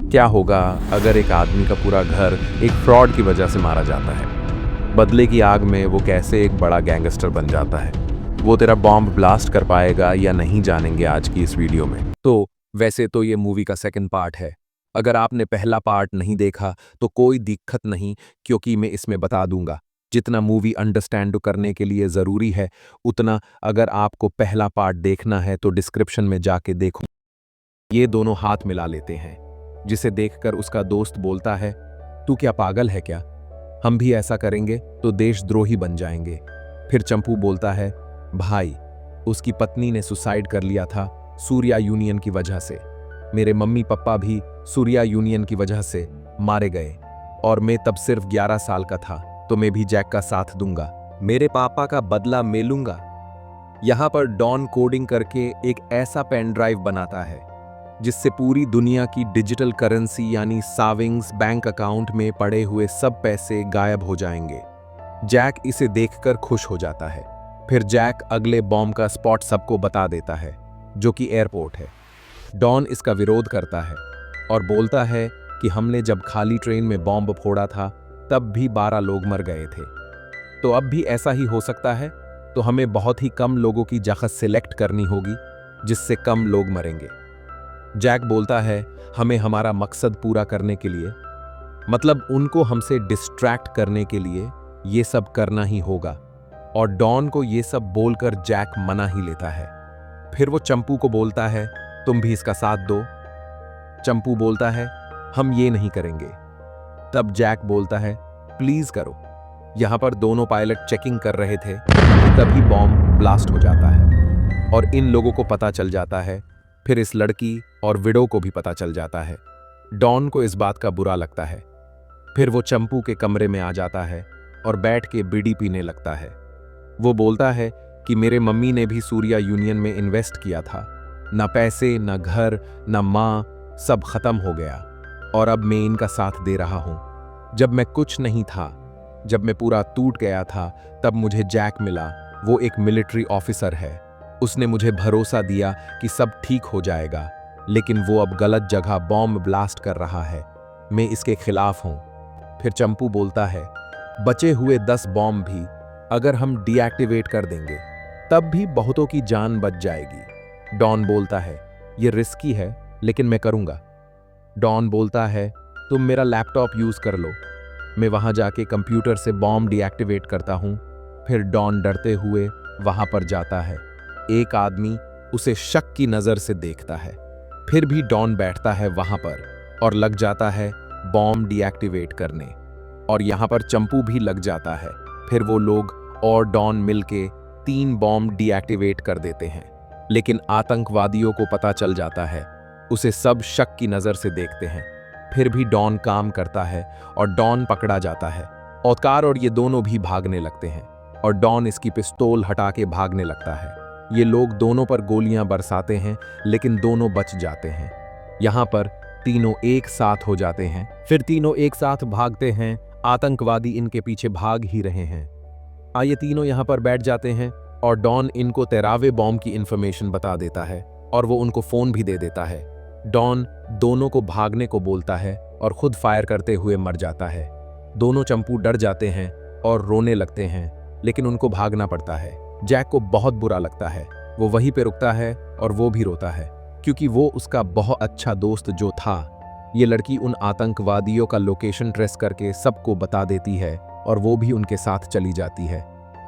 क्या होगा अगर एक आदमी का पूरा घर एक फ्रॉड की वजह से मारा जाता है? बदले की आग में वो कैसे एक बड़ा गैंगस्टर बन जाता है? वो तेरा बॉम्ब ब्लास्ट कर पाएगा या नहीं, जानेंगे आज की इस वीडियो में। तो वैसे तो ये मूवी का सेकंड पार्ट है। अगर आपने पहला पार्ट नहीं देखा तो कोई दिक्कत नहीं, क्योंकि मैं इसमें बता दूंगा। जितना मूवी अंडरस्टैंड करने के लिए ज़रूरी है उतना अगर आपको पहला पार्ट देखना है तो डिस्क्रिप्शन में जाके देखो। ये दोनों हाथ मिला लेते हैं, जिसे देखकर उसका दोस्त बोलता है, तू क्या पागल है क्या? हम भी ऐसा करेंगे तो देशद्रोही बन जाएंगे। फिर चंपू बोलता है, भाई, उसकी पत्नी ने सुसाइड कर लिया था सूर्या यूनियन की वजह से। मेरे मम्मी पापा भी सूर्या यूनियन की वजह से मारे गए और मैं तब सिर्फ 11 साल का था, तो मैं भी जैक का साथ दूंगा। मेरे पापा का बदला मैं लूंगा। यहां पर डॉन कोडिंग करके एक ऐसा पेन ड्राइव बनाता है जिससे पूरी दुनिया की डिजिटल करेंसी यानी सेविंग्स बैंक अकाउंट में पड़े हुए सब पैसे गायब हो जाएंगे। जैक इसे देखकर खुश हो जाता है। फिर जैक अगले बॉम्ब का स्पॉट सबको बता देता है, जो कि एयरपोर्ट है। डॉन इसका विरोध करता है और बोलता है कि हमने जब खाली ट्रेन में बॉम्ब फोड़ा था तब भी 12 लोग मर गए थे, तो अब भी ऐसा ही हो सकता है। तो हमें बहुत ही कम लोगों की जगह सिलेक्ट करनी होगी जिससे कम लोग मरेंगे। जैक बोलता है, हमें हमारा मकसद पूरा करने के लिए, मतलब उनको हमसे डिस्ट्रैक्ट करने के लिए ये सब करना ही होगा। और डॉन को ये सब बोलकर जैक मना ही लेता है। फिर वो चंपू को बोलता है, तुम भी इसका साथ दो। चंपू बोलता है, हम ये नहीं करेंगे। तब जैक बोलता है, प्लीज करो। यहां पर दोनों पायलट चेकिंग कर रहे थे कि तभी बॉम्ब ब्लास्ट हो जाता है और इन लोगों को पता चल जाता है। फिर इस लड़की और विडो को भी पता चल जाता है। डॉन को इस बात का बुरा लगता है। फिर वो चंपू के कमरे में आ जाता है और बैठ के बीड़ी पीने लगता है। वो बोलता है कि मेरे मम्मी ने भी सूर्या यूनियन में इन्वेस्ट किया था, ना पैसे, ना घर, ना माँ, सब खत्म हो गया और अब मैं इनका साथ दे रहा हूं। जब मैं कुछ नहीं था, जब मैं पूरा टूट गया था, तब मुझे जैक मिला। वो एक मिलिट्री ऑफिसर है। उसने मुझे भरोसा दिया कि सब ठीक हो जाएगा, लेकिन वो अब गलत जगह बॉम्ब ब्लास्ट कर रहा है। मैं इसके खिलाफ हूं। फिर चंपू बोलता है, बचे हुए 10 बॉम्ब भी अगर हम डीएक्टिवेट कर देंगे तब भी बहुतों की जान बच जाएगी। डॉन बोलता है, ये रिस्की है लेकिन मैं करूंगा। डॉन बोलता है, तुम मेरा लैपटॉप यूज कर लो, मैं वहां जाके कंप्यूटर से बॉम्ब डीएक्टिवेट करता हूं। फिर डॉन डरते हुए वहां पर जाता है। एक आदमी उसे शक की नजर से देखता है। फिर भी डॉन बैठता है वहां पर और लग जाता है बॉम्ब डीएक्टिवेट करने, और यहां पर चंपू भी लग जाता है। फिर वो लोग और डॉन मिलके 3 बॉम्ब डीएक्टिवेट कर देते हैं, लेकिन आतंकवादियों को पता चल जाता है। उसे सब शक की नजर से देखते हैं। फिर भी डॉन काम करता है और डॉन पकड़ा जाता है। ओस्कार और ये दोनों भी भागने लगते हैं और डॉन इसकी पिस्तौल हटा के भागने लगता है। ये लोग दोनों पर गोलियां बरसाते हैं, लेकिन दोनों बच जाते हैं। यहां पर तीनों एक साथ हो जाते हैं। फिर तीनों एक साथ भागते हैं। आतंकवादी इनके पीछे भाग ही रहे हैं। ये तीनों यहां पर बैठ जाते हैं और डॉन इनको तेरावे बॉम्ब की इंफॉर्मेशन बता देता है और वो उनको फोन भी दे देता है। डॉन दोनों को भागने को बोलता है और खुद फायर करते हुए मर जाता है। दोनों चंपू डर जाते हैं और रोने लगते हैं, लेकिन उनको भागना पड़ता है। जैक को बहुत बुरा लगता है। वो वहीं पे रुकता है और वो भी रोता है, क्योंकि वो उसका बहुत अच्छा दोस्त जो था। ये लड़की उन आतंकवादियों का लोकेशन ट्रेस करके सबको बता देती है और वो भी उनके साथ चली जाती है।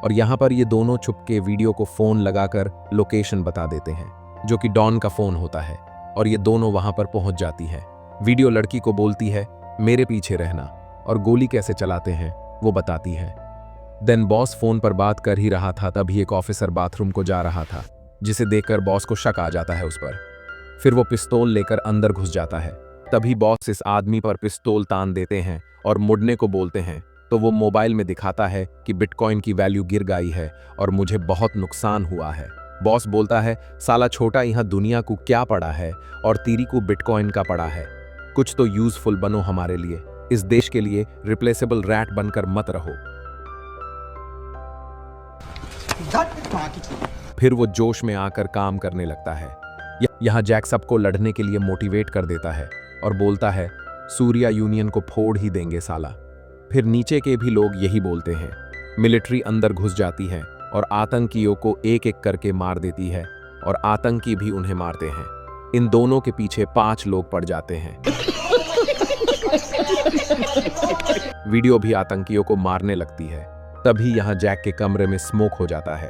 और यहाँ पर ये दोनों छुपके वीडियो को फोन लगाकर लोकेशन बता देते हैं, जो कि डॉन का फोन होता है, और ये दोनों वहां पर पहुंच जाती है। वीडियो लड़की को बोलती है, मेरे पीछे रहना, और गोली कैसे चलाते हैं वो बताती है। देन बॉस फोन पर बात कर ही रहा था, तभी एक ऑफिसर बाथरूम को जा रहा था, जिसे देखकर बॉस को शक आ जाता है उस पर। फिर वो पिस्तौल लेकर अंदर घुस जाता है। तभी बॉस इस आदमी पर पिस्तौल तान देते हैं और मुड़ने को बोलते हैं, तो वो मोबाइल में दिखाता है कि बिटकॉइन की वैल्यू गिर गई है और मुझे बहुत नुकसान हुआ है। बॉस बोलता है, साला छोटा, यहाँ दुनिया को क्या पड़ा है और तेरी को बिटकॉइन का पड़ा है। कुछ तो यूजफुल बनो हमारे लिए, इस देश के लिए रिप्लेसेबल रैट बनकर मत रहो। फिर वो जोश में आकर काम करने लगता है। यहाँ जैक सबको लड़ने के लिए मोटिवेट कर देता है और बोलता है सूर्या यूनियन को फोड़ ही देंगे साला। फिर नीचे के भी लोग यही बोलते हैं। मिलिट्री अंदर घुस जाती है और आतंकियों को एक एक करके मार देती है और आतंकी भी उन्हें मारते हैं। इन दोनों के पीछे 5 लोग पड़ जाते हैं। वीडियो भी आतंकियों को मारने लगती है। तभी यहाँ जैक के कमरे में स्मोक हो जाता है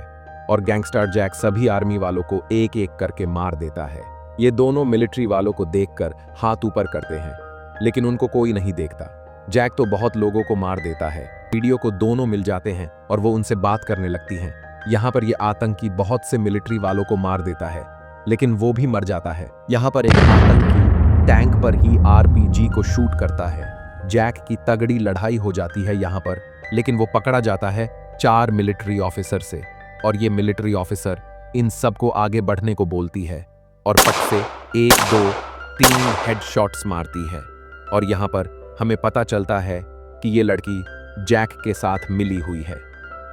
और गैंगस्टर जैक सभी आर्मी वालों को एक एक करके मार देता है। ये दोनों मिलिट्री वालों को देखकर हाथ ऊपर करते हैं, लेकिन उनको कोई नहीं देखता। जैक तो बहुत लोगों को मार देता है। वीडियो को दोनों मिल जाते हैं और वो उनसे बात करने लगती हैं। यहाँ पर ये आतंकी बहुत से मिलिट्री वालों को मार देता है, लेकिन वो भी मर जाता है। यहाँ पर एक आतंकी टैंक पर ही आरपीजी को शूट करता है। जैक की तगड़ी लड़ाई हो जाती है यहाँ पर, लेकिन वो पकड़ा जाता है 4 मिलिट्री ऑफिसर से और ये मिलिट्री ऑफिसर इन सबको आगे बढ़ने को बोलती है और पट से 1 2 3 हेडशॉट्स मारती है। और यहाँ पर हमें पता चलता है कि ये लड़की जैक के साथ मिली हुई है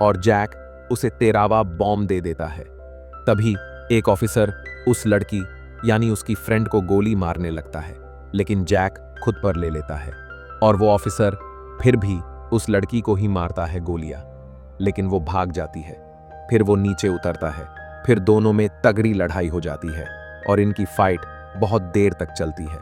और जैक उसे 13वां बॉम्ब दे देता है। तभी एक ऑफिसर उस लड़की यानी उसकी फ्रेंड को गोली मारने लगता है, लेकिन जैक खुद पर ले लेता है और वो ऑफिसर फिर भी उस लड़की को ही मारता है गोलियां, लेकिन वो भाग जाती है। फिर वो नीचे उतरता है। फिर दोनों में तगड़ी लड़ाई हो जाती है और इनकी फाइट बहुत देर तक चलती है।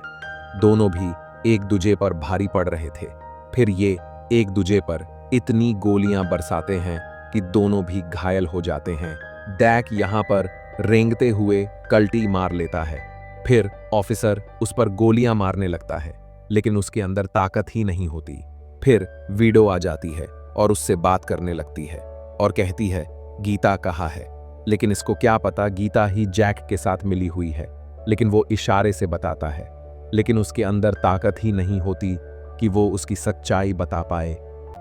दोनों भी एक दूजे पर भारी पड़ रहे थे। फिर ये एक दूजे पर इतनी गोलियां बरसाते हैं कि दोनों भी घायल हो जाते हैं। जैक यहाँ पर रेंगते हुए कल्टी मार लेता है। फिर ऑफिसर उस पर गोलियां मारने लगता है, लेकिन उसके अंदर ताकत ही नहीं होती। फिर वीडो आ जाती है और उससे बात करने लगती है और कहती है गीता कहाँ है, लेकिन इसको क्या पता गीता ही जैक के साथ मिली हुई है। लेकिन वो इशारे से बताता है, लेकिन उसके अंदर ताकत ही नहीं होती कि वो उसकी सच्चाई बता पाए।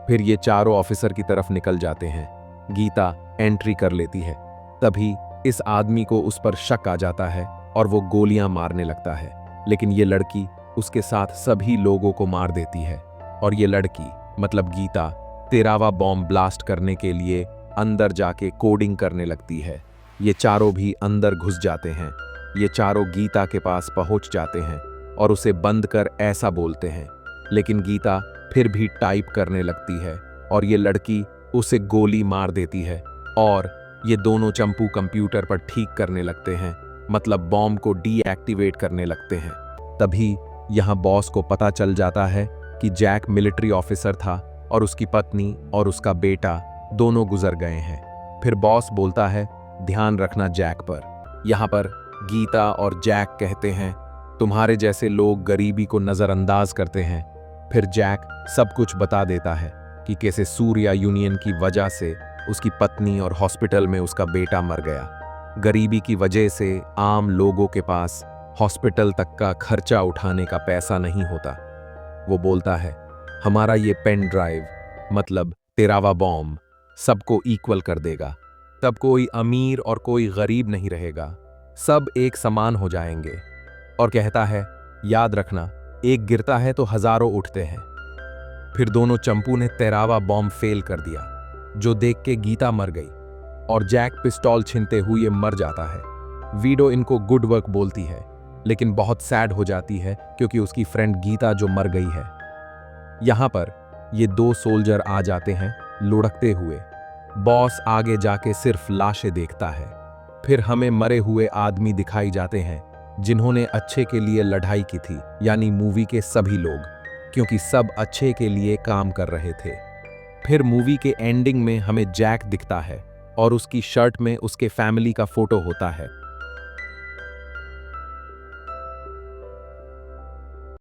फिर ये चारों ऑफिसर की तरफ निकल जाते हैं। गीता एंट्री कर लेती है। तभी इस आदमी को उस पर शक आ जाता है और वो गोलियां मारने लगता है, लेकिन ये लड़की उसके साथ सभी लोगों को मार देती है और ये लड़की मतलब गीता 13वां बॉम्ब ब्लास्ट करने के लिए अंदर जाके कोडिंग करने लगती है। ये चारों भी अंदर घुस जाते हैं। ये चारों गीता के पास पहुंच जाते हैं और उसे बंद कर ऐसा बोलते हैं, लेकिन गीता फिर भी टाइप करने लगती है और ये लड़की उसे गोली मार देती है और ये दोनों चंपू कंप्यूटर पर ठीक करने लगते हैं, मतलब बॉम्ब को डीएक्टिवेट करने लगते हैं। तभी यहाँ बॉस को पता चल जाता है कि जैक मिलिट्री ऑफिसर था और उसकी पत्नी और उसका बेटा दोनों गुजर गए हैं। फिर बॉस बोलता है ध्यान रखना जैक पर। यहाँ पर गीता और जैक कहते हैं तुम्हारे जैसे लोग गरीबी को नजरअंदाज करते हैं। फिर जैक सब कुछ बता देता है कि कैसे सूर्या यूनियन की वजह से उसकी पत्नी और हॉस्पिटल में उसका बेटा मर गया। गरीबी की वजह से आम लोगों के पास हॉस्पिटल तक का खर्चा उठाने का पैसा नहीं होता। वो बोलता है हमारा ये पेन ड्राइव मतलब 13वां बॉम्ब सबको इक्वल कर देगा। तब कोई अमीर और कोई गरीब नहीं रहेगा, सब एक समान हो जाएंगे। और कहता है याद रखना एक गिरता है तो हजारों उठते हैं। फिर दोनों चंपू ने 13वां बॉम्ब फेल कर दिया, जो देख के गीता मर गई और जैक पिस्टॉल छीनते हुए मर जाता है। वीडो इनको गुड वर्क बोलती है, लेकिन बहुत सैड हो जाती है क्योंकि उसकी फ्रेंड गीता जो मर गई है। यहाँ पर ये 2 सोल्जर आ जाते हैं लुढ़कते हुए। बॉस आगे जाके सिर्फ लाशें देखता है। फिर हमें मरे हुए आदमी दिखाई जाते हैं जिन्होंने अच्छे के लिए लड़ाई की थी, यानी मूवी के सभी लोग, क्योंकि सब अच्छे के लिए काम कर रहे थे। फिर मूवी के एंडिंग में हमें जैक दिखता है और उसकी शर्ट में उसके फैमिली का फोटो होता है।